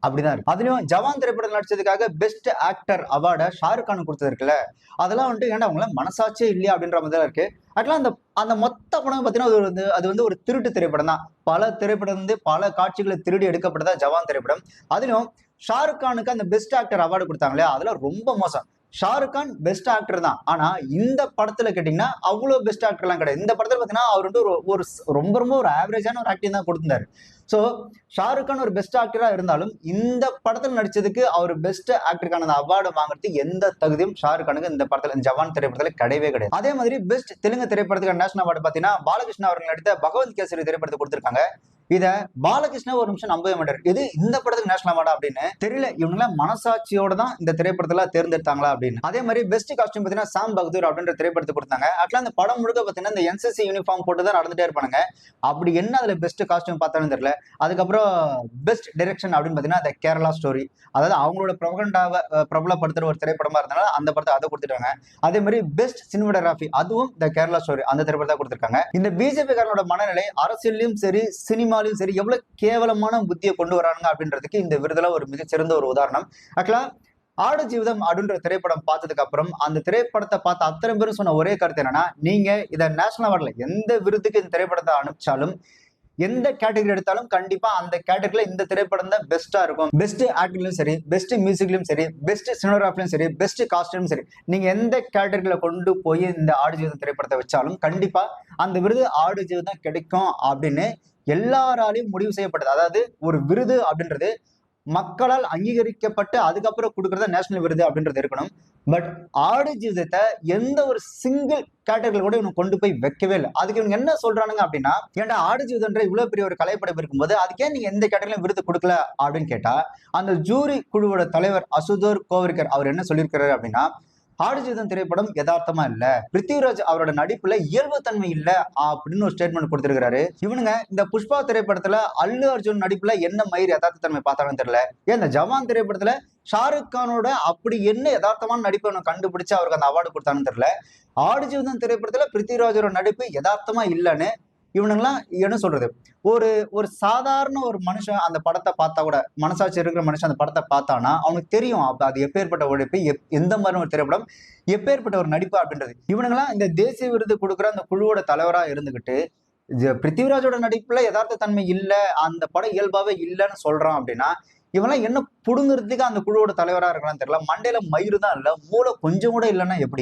அப்படிதான் இருக்கு. அதுலயும் ஜவான் திரைப்படத்தில் நடிச்சதுக்காக பெஸ்ட் ஆக்டர் அவார்ட ஷாருக் கான் கொடுத்தது இருக்குல்ல, அதெல்லாம் வந்துட்டு ஏன்டா அவங்கலாம் மனசாட்சியே இல்லையா அப்படின்ற மாதிரி தான் இருக்கு. ஆக்சுவலா அந்த அந்த மொத்த படம் பார்த்தீங்கன்னா, அது வந்து ஒரு திருட்டு திரைப்படம் தான். பல திரைப்படம் வந்து பல காட்சிகள திருடி எடுக்கப்பட்டதா ஜவான் திரைப்படம். அதிலும் ஷாருக் கானுக்கு அந்த பெஸ்ட் ஆக்டர் அவார்டு குடுத்தாங்க இல்லையா, அதெல்லாம் ரொம்ப மோசம். ஷாருக் கான் பெஸ்ட் ஆக்டர் தான். ஆனா இந்த படத்துல கேட்டீங்கன்னா, அவ்ளோ பெஸ்ட் ஆக்டர்லாம் கிடையாது. இந்த படத்துல பார்த்தீங்கன்னா, அவர் வந்து ஒரு ஒரு ரொம்ப ரொம்ப ஒரு ஆவரேஜான ஒரு ஆக்டிங் தான் குடுத்திருந்தாரு. சோ ஷாருக் கான் ஒரு பெஸ்ட் ஆக்டரா இருந்தாலும், இந்த படத்துல நடிச்சதுக்கு அவரு பெஸ்ட் ஆக்டருக்கான அந்த அவார்ட வாங்குறதுக்கு எந்த தகுதியும் ஷாருக் கானுக்கு இந்த படத்துல ஜவான் திரைப்படத்துல கிடையவே கிடையாது. அதே மாதிரி பெஸ்ட் தெலுங்கு திரைப்படத்துக்கான நேஷனல் அவார்டு பார்த்தீங்கன்னா, பாலகிருஷ்ணா அவர்கள் நடித்த பகவத் கேசரி திரைப்படத்துக்கு குடுத்திருக்காங்க. இத பாலகிருஷ்ணா ஒரு நிமிஷம் நம்பவே மாட்டாரு. இது இந்த படத்துக்கு நேஷனல் அவார்டா அப்படின்னு. தெரியல இவங்கலாம் மனசாட்சியோட தான் இந்த திரைப்படத்துல தேர்ந்தெடுத்தாங்களா அப்படின்னு. அதே மாதிரி பெஸ்ட் காஸ்டியூம் பார்த்தீங்கன்னா, சாம் பகதூர் அப்படின்ற திரைப்படத்துக்கு குடுத்தாங்க. ஆக்சுவலா அந்த படம் முழுக்க பார்த்தீங்கன்னா, இந்த என்சிசி யூனிஃபார்ம் போட்டு தான் நடந்துட்டே இருப்பானுங்க. அப்படி என்ன அதுல பெஸ்ட் காஸ்டியூம் பார்த்தாலும் தெரியல. அதுக்கப்புறம் பெஸ்ட் டைரக்ஷன் அப்படின்னு பார்த்தீங்கன்னா, த கேரளா ஸ்டோரி. அதாவது அவங்களோட ப்ரொபகண்டாவ பிரபலப்படுத்துற ஒரு திரைப்படமா இருந்தனால அந்த படத்த அத குடுத்துட்டாங்க. அதே மாதிரி பெஸ்ட் சினிமாட்டோகிராஃபி அதுவும் த கேரளா ஸ்டோரி அந்த திரைப்படத்த தான் குடுத்திருக்காங்க. இந்த பிஜேபி காரனோட மனநிலை அரசியல்லயும் சரி, சினிமாலயும் சரி எவ்வளவு கேவலமான புத்திய கொண்டு வரானுங்க அப்படின்றதுக்கு இந்த விருதுல ஒரு மிகச்சிறந்த ஒரு உதாரணம். ஆக்சுவலா ஆடு ஜீவிதம் அப்படின்ற திரைப்படம் பார்த்ததுக்கு அப்புறம் அந்த திரைப்படத்தை பார்த்த அத்தனை பேரும் சொன்ன ஒரே கருத்து என்னன்னா, நீங்க இத நேஷனல் அவார்ட்ல எந்த விருதுக்கு இந்த திரைப்படத்தை அனுப்பிச்சாலும் எந்த கேட்டகரி எடுத்தாலும் கண்டிப்பா அந்த கேட்டகரியில இந்த திரைப்படம் தான் பெஸ்டா இருக்கும். பெஸ்ட் ஆக்டிங்லயும் சரி, பெஸ்ட் மியூசிக்லயும் சரி, பெஸ்ட் சினிமாட்டோகிராஃபிலயும் சரி, பெஸ்ட் காஸ்டியூம் சரி, நீங்க எந்த கேட்டகரியில கொண்டு போய் இந்த ஆடு ஜீவிதம் திரைப்படத்தை வச்சாலும் கண்டிப்பா அந்த விருது ஆடு ஜீவிதம் கிடைக்கும் அப்படின்னு எல்லாராலையும் முடிவு செய்யப்பட்டது. அதாவது ஒரு விருது அப்படின்றது மக்களால் அங்கீகரிக்கப்பட்டு அதுக்கப்புறம் குடுக்குறதா நேஷனல் விருது அப்படின்றது இருக்கணும். பட் ஆடு ஜீவிதத்த எந்த ஒரு சிங்கிள் கேட்டகரில கூட இவனுங்க கொண்டு போய் வைக்கவே இல்ல. அதுக்கு இவனுங்க என்ன சொல்றானுங்க அப்படின்னா, "ஏன்டா ஆடு ஜீவிதம்ன்ற இவ்வளவு பெரிய ஒரு கலைப்படைப்பு இருக்கும்போது, அதுக்கு ஏன் நீங்க எந்த கேட்டகரிலயும் விருது குடுக்கல?" அப்படின்னு கேட்டா, அந்த ஜூரி குழுவோட தலைவர் அசுதோர் கோவர்கர் அவர் என்ன சொல்லியிருக்கிறாரு அப்படின்னா, "ஆடு ஜீவிதம் திரைப்படம் எதார்த்தமா இல்ல. பிருத்திவிராஜ் அவரோட நடிப்புல இயல்புத்தன்மை இல்ல" அப்படின்னு ஒரு ஸ்டேட்மெண்ட் குடுத்திருக்காரு. இவனுங்க இந்த புஷ்பா திரைப்படத்துல அல்லு அர்ஜுன் நடிப்புல என்ன மயிர் யதார்த்த தன்மை பார்த்தாங்கன்னு தெரியல. ஏன் இந்த ஜவான் திரைப்படத்துல ஷாருக் கானோட அப்படி என்ன யதார்த்தமான நடிப்பை அவனுக்கு கண்டுபிடிச்சு அவருக்கு அந்த அவார்டு கொடுத்தாங்கன்னு தெரியல. ஆடு ஜீவிதம் திரைப்படத்துல பிருத்திவிராஜோட நடிப்பு யதார்த்தமா இல்லன்னு இவனுங்கெல்லாம் என்ன சொல்றது? ஒரு ஒரு சாதாரண ஒரு மனுஷன் அந்த படத்த பார்த்தா கூட, மனசாட்சி இருக்கிற மனுஷன் அந்த படத்த பார்த்தான்னா, அவனுக்கு தெரியும். அப்ப அது எப்பேர்ப்பட்ட உழைப்பு, எந்த மாரியான ஒரு திரைப்படம், எப்பேர்ப்பட்ட ஒரு நடிப்பு அப்படின்றது. இவனுங்கலாம் இந்த தேசிய விருது குடுக்குற அந்த குழுவோட தலைவரா இருந்துகிட்டு, பிருத்திவிராஜோட நடிப்புல எதார்த்த தன்மை இல்ல, அந்த படம் இயல்பாவே இல்லன்னு சொல்றான் அப்படின்னா, இவன்லாம் என்ன புடுங்குறதுக்கு அந்த குழுவோட தலைவரா இருக்கான்னு தெரியல. மண்டையில மயிரு தான் இல்ல, மூளை கொஞ்சம் கூட இல்லன்னா எப்படி?